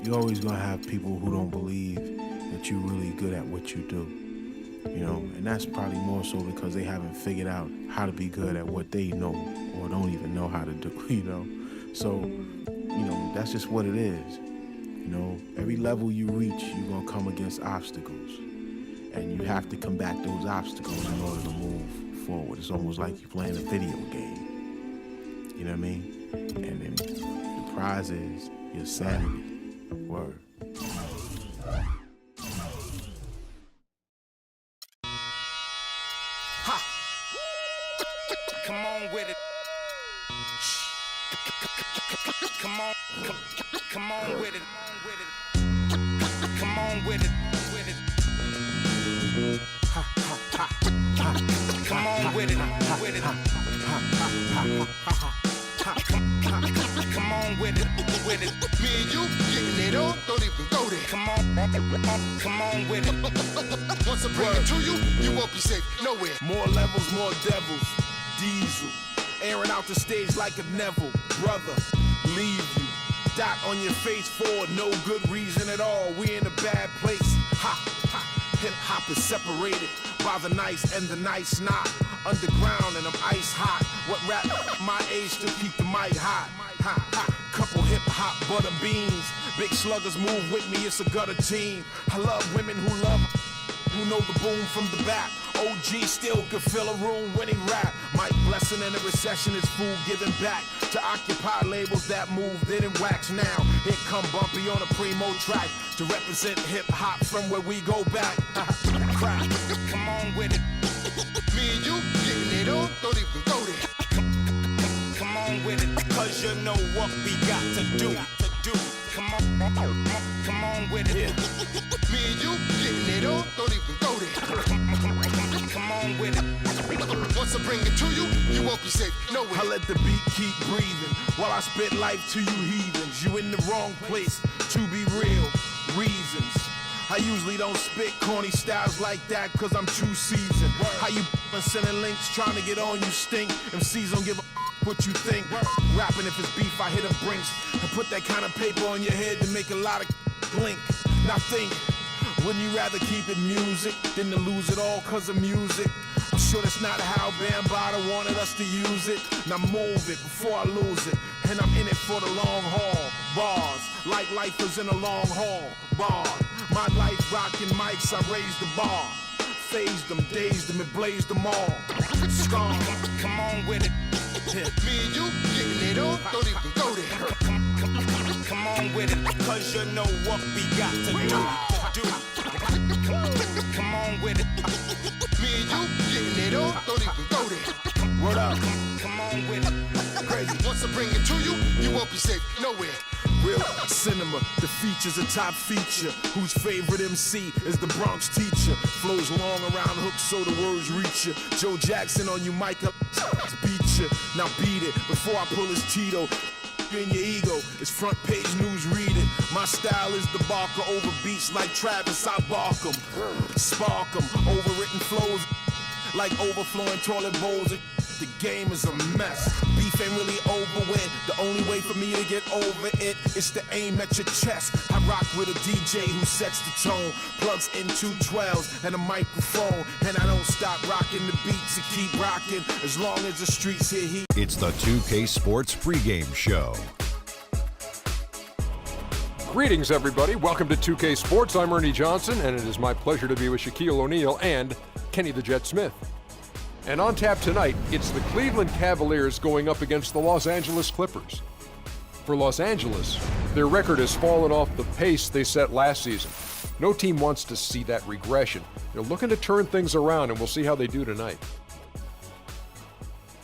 you're always gonna have people who don't believe that you're really good at what you do. You know, and that's probably more so because they haven't figured out how to be good at what they know or don't even know how to do, you know. So, you know, that's just what it is. You know, every level you reach, you're gonna come against obstacles. And you have to combat those obstacles in order to move forward. It's almost like you're playing a video game. You know what I mean? And then the prize is your sanity. Word. Come on with it. Come on, come on with it. Come on with it. Come on with it. Come on with it. Me and you getting it on, don't even go there. Come on with it. Once I bring it to you, you won't be safe nowhere. More levels, more devils. Diesel, airing out the stage like a Neville. Brother, leave you. Dot on your face for no good reason at all. We in a bad place. Ha, ha. Hip hop is separated by the nice and the nice not. Underground and I'm ice hot. What rap my age to keep the mic hot? Ha, ha. Couple hip hop butter beans. Big sluggers move with me, it's a gutter team. I love women who know the boom from the back. OG still could fill a room when he rap. Mike Blessing in a recession is food giving back to occupy labels that move, didn't wax now. Here come Bumpy on a primo track to represent hip hop from where we go back. Come on with it. Me and you getting it on, don't even go there. Come on with it. Cause you know what we got to do. Come on with it. Me and you getting it on, don't even go there. Come on with it. Once I bring it to you, you won't be safe nowhere. I let the beat keep breathing while I spit life to you heathens. You in the wrong place, to be real, reasons. I usually don't spit corny styles like that cause I'm too seasoned. How you sending links trying to get on you stink. MCs don't give a what you think. Rapping if it's beef I hit a brinks and put that kind of paper on your head to make a lot of blink. Now think, wouldn't you rather keep it music than to lose it all cause of music? I'm sure that's not how Bambaataa wanted us to use it. Now move it before I lose it. And I'm in it for the long haul. Bars, like lifers in a long haul. Bar, my life rocking mics, I raised the bar. Phased them, dazed them, and blazed them all. Scar, come on with it. Me and you getting it on, don't even go there. Come on with it. Cause you know what we got to do. Come on with it. Me and you getting it on, don't even go there. Word up. Come on with it. Crazy. Once I bring it to you, you won't be safe nowhere. Real cinema, the feature's a top feature. Whose favorite MC is the Bronx teacher? Flows long around hooks so the words reach you. Joe Jackson on you, Micah, beat you. Now beat it before I pull his Tito. In your ego, it's front page news, read it. My style is the barker over beats like Travis, I bark 'em. Spark 'em, overwritten flows like overflowing toilet bowls. The game is a mess. Beef ain't really over with. The only way for me to get over it is to aim at your chest. I rock with a DJ who sets the tone, plugs in 212s and a microphone, and I don't stop rocking the beats and keep rocking as long as the streets hear heat. It's the 2K Sports pregame show. Greetings, everybody. Welcome to 2K Sports. I'm Ernie Johnson, and it is my pleasure to be with Shaquille O'Neal and Kenny the Jet Smith. And on tap tonight, it's the Cleveland Cavaliers going up against the Los Angeles Clippers. For Los Angeles, their record has fallen off the pace they set last season. No team wants to see that regression. They're looking to turn things around, and we'll see how they do tonight.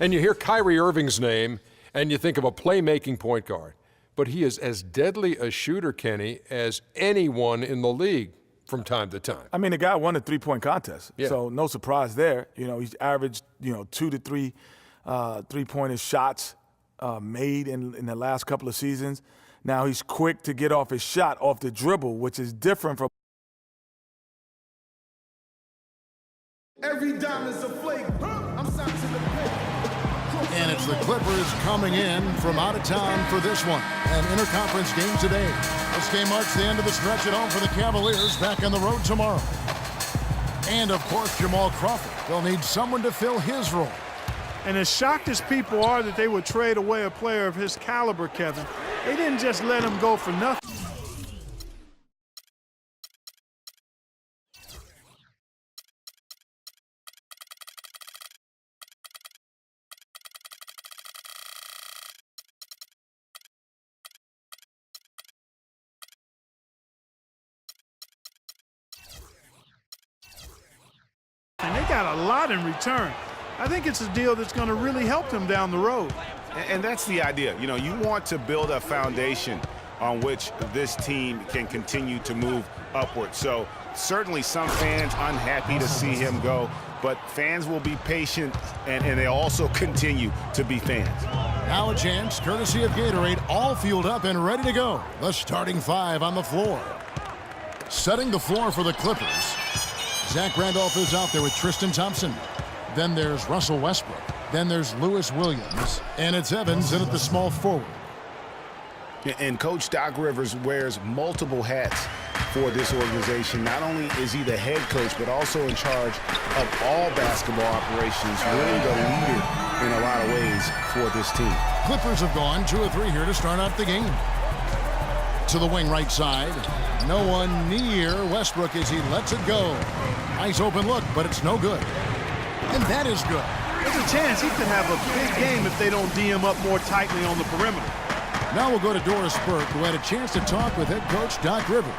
And you hear Kyrie Irving's name, and you think of a playmaking point guard. But he is as deadly a shooter, Kenny, as anyone in the league from time to time. I mean, the guy won a three-point contest, Yeah. so no surprise there. You know, he's averaged, 2 to 3 three-pointer shots made in the last couple of seasons. Now he's quick to get off his shot off the dribble, which is different from. Every diamond's a flake. I'm signed to the paper. And it's the Clippers coming in from out of town for this one. An interconference game today. This game marks the end of the stretch at home for the Cavaliers, back on the road tomorrow. And, of course, Jamal Crawford. They'll need someone to fill his role. And as shocked as people are that they would trade away a player of his caliber, Kevin, they didn't just let him go for nothing. And they got a lot in return. I think it's a deal that's going to really help them down the road. And that's the idea. You know, you want to build a foundation on which this team can continue to move upward. So certainly some fans unhappy to see him go, but fans will be patient, and they also continue to be fans. Now a chance, courtesy of Gatorade, all fueled up and ready to go. The starting five on the floor. Setting the floor for the Clippers. Zach Randolph is out there with Tristan Thompson. Then there's Russell Westbrook. Then there's Lewis Williams. And it's Evans in at the small forward. And Coach Doc Rivers wears multiple hats for this organization. Not only is he the head coach, but also in charge of all basketball operations, really the leader in a lot of ways for this team. Clippers have gone 2 of 3 here to start out the game. To the wing right side. No one near Westbrook as he lets it go. Nice open look, but it's no good. And that is good. There's a chance he could have a big game if they don't D him up more tightly on the perimeter. Now we'll go to Doris Burke, who had a chance to talk with head coach Doc Rivers.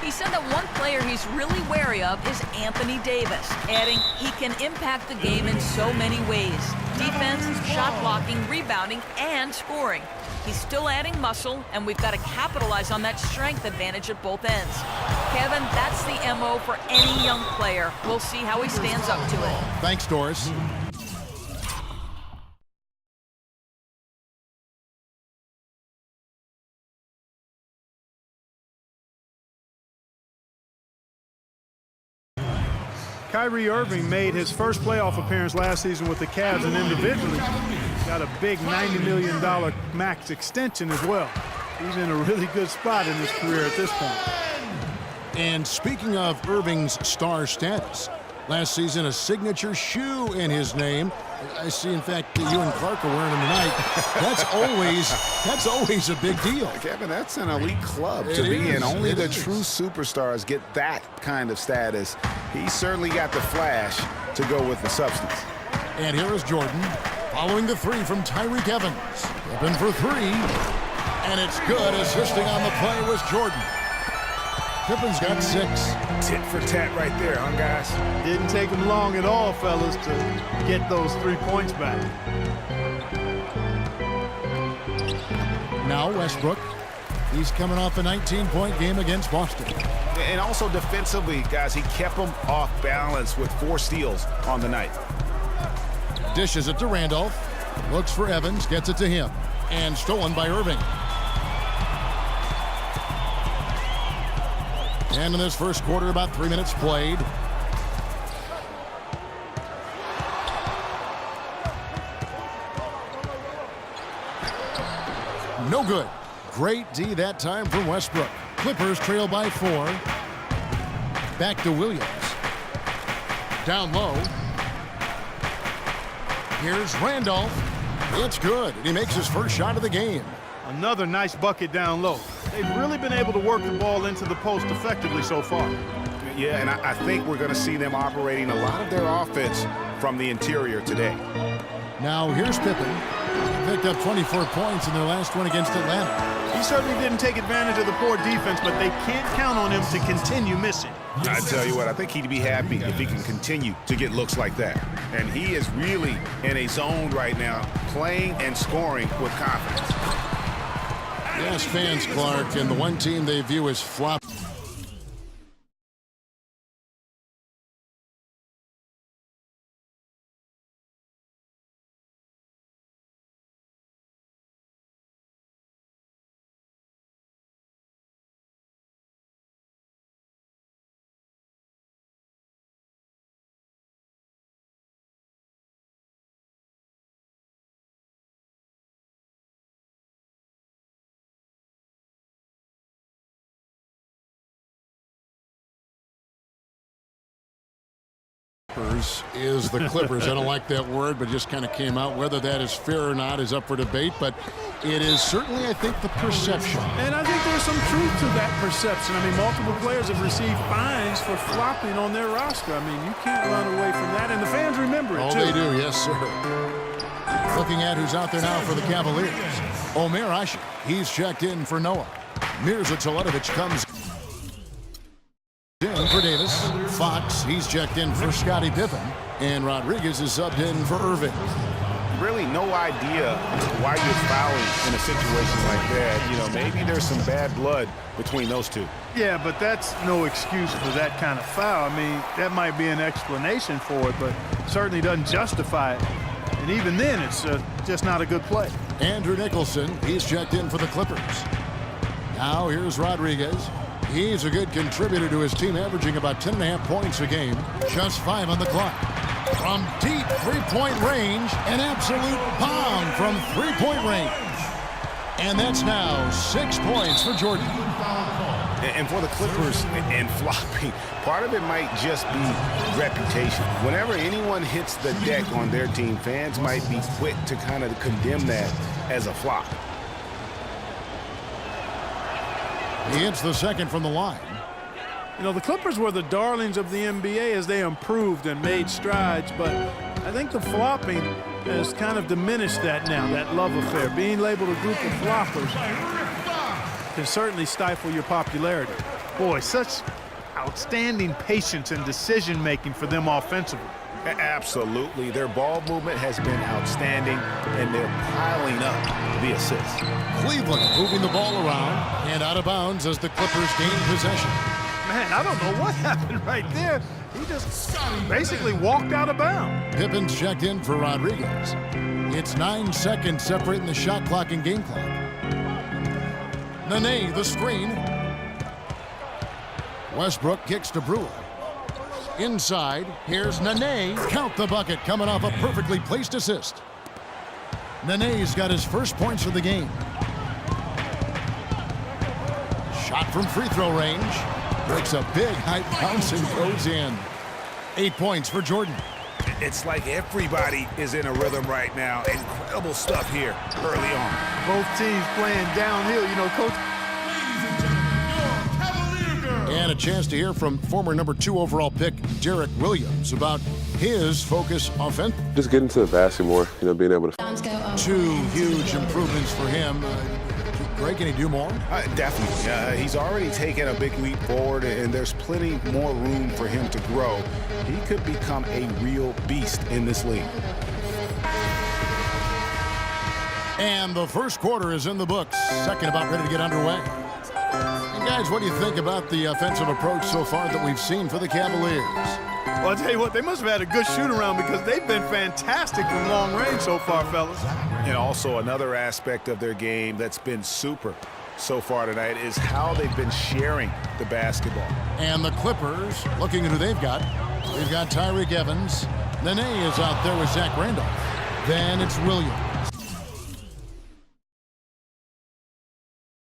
He said that one player he's really wary of is Anthony Davis, adding he can impact the game in so many ways. Defense, shot blocking, rebounding, and scoring. He's still adding muscle, and we've got to capitalize on that strength advantage at both ends. Kevin, that's the MO for any young player. We'll see how he stands up to it. Thanks, Doris. Kyrie Irving made his first playoff appearance last season with the Cavs, and individually got a big $90 million max extension as well. He's in a really good spot in his career at this point. And speaking of Irving's star status, last season a signature shoe in his name. I see, in fact, that you and Clark are wearing them tonight. That's always a big deal. Kevin, that's an elite club to be in. Only the true superstars get that kind of status. He certainly got the flash to go with the substance. And here is Jordan following the 3 from Tyreek Evans. Open for 3. And it's good. Assisting on the play was Jordan. Pippen's got 6. Tit for tat right there, huh, guys? Didn't take him long at all, fellas, to get those 3 points back. Now Westbrook. He's coming off a 19-point game against Boston. And also defensively, guys, he kept them off balance with 4 steals on the night. Dishes it to Randolph. Looks for Evans, gets it to him. And stolen by Irving. And in this first quarter, about 3 minutes played. No good. Great D that time from Westbrook. Clippers trail by 4. Back to Williams. Down low. Here's Randolph. It's good. And he makes his first shot of the game. Another nice bucket down low. They've really been able to work the ball into the post effectively so far. Yeah, and I think we're going to see them operating a lot of their offense from the interior today. Now here's Pippen. He picked up 24 points in their last one against Atlanta. He certainly didn't take advantage of the poor defense, but they can't count on him to continue missing. I tell you what, I think he'd be happy if he can continue to get looks like that. And he is really in a zone right now, playing and scoring with confidence. Yes, fans, Clark, and the one team they view as flop. Is the Clippers. I don't like that word, but it just kind of came out. Whether that is fair or not is up for debate, but it is certainly, I think, the perception. And I think there's some truth to that perception. I mean, multiple players have received fines for flopping on their roster. I mean, you can't run away from that, and the fans remember it, too. Oh, they do, yes, sir. Looking at who's out there now for the Cavaliers. Omer Ashe, he's checked in for Noah. Mirza Teletovic comes in for Davis. Fox, he's checked in for Scottie Pippen. And Rodriguez is subbed in for Irving. Really no idea why you're fouling in a situation like that. You know, maybe there's some bad blood between those two. Yeah, but that's no excuse for that kind of foul. I mean, that might be an explanation for it, but certainly doesn't justify it. And even then, it's just not a good play. Andrew Nicholson, he's checked in for the Clippers. Now here's Rodriguez. He's a good contributor to his team, averaging about 10.5 points a game. Just 5 on the clock. From deep three-point range, an absolute bomb from three-point range. And that's now 6 points for Jordan. And for the Clippers and flopping, part of it might just be reputation. Whenever anyone hits the deck on their team, fans might be quick to kind of condemn that as a flop. He hits the second from the line. You know, the Clippers were the darlings of the NBA as they improved and made strides, but I think the flopping has kind of diminished that now, that love affair. Being labeled a group of floppers can certainly stifle your popularity. Boy, such outstanding patience and decision-making for them offensively. Absolutely. Their ball movement has been outstanding, and they're piling up the assists. Cleveland moving the ball around and out of bounds as the Clippers gain possession. Man, I don't know what happened right there. He just basically walked out of bounds. Pippen's checked in for Rodriguez. It's 9 seconds separating the shot clock and game clock. Nene, the screen. Westbrook kicks to Brewer. Inside, here's Nene. Count the bucket, coming off a perfectly placed assist. Nene's got his first points of the game. Shot from free throw range. Breaks a big high bounce and goes in. 8 points for Jordan. It's like everybody is in a rhythm right now. Incredible stuff here early on. Both teams playing downhill, you know, Coach. And a chance to hear from former number 2 overall pick Derek Williams about his focus offense. Just getting to the basket more, you know, being able to. 2 huge improvements for him. Greg, can he do more? Definitely. He's already taken a big leap forward, and there's plenty more room for him to grow. He could become a real beast in this league. And the first quarter is in the books. Second about ready to get underway. And guys, what do you think about the offensive approach so far that we've seen for the Cavaliers? Well, I'll tell you what, they must have had a good shoot-around because they've been fantastic from long range so far, fellas. And also another aspect of their game that's been super so far tonight is how they've been sharing the basketball. And the Clippers, looking at who they've got. They've got Tyreek Evans. Nene is out there with Zach Randolph. Then it's Williams.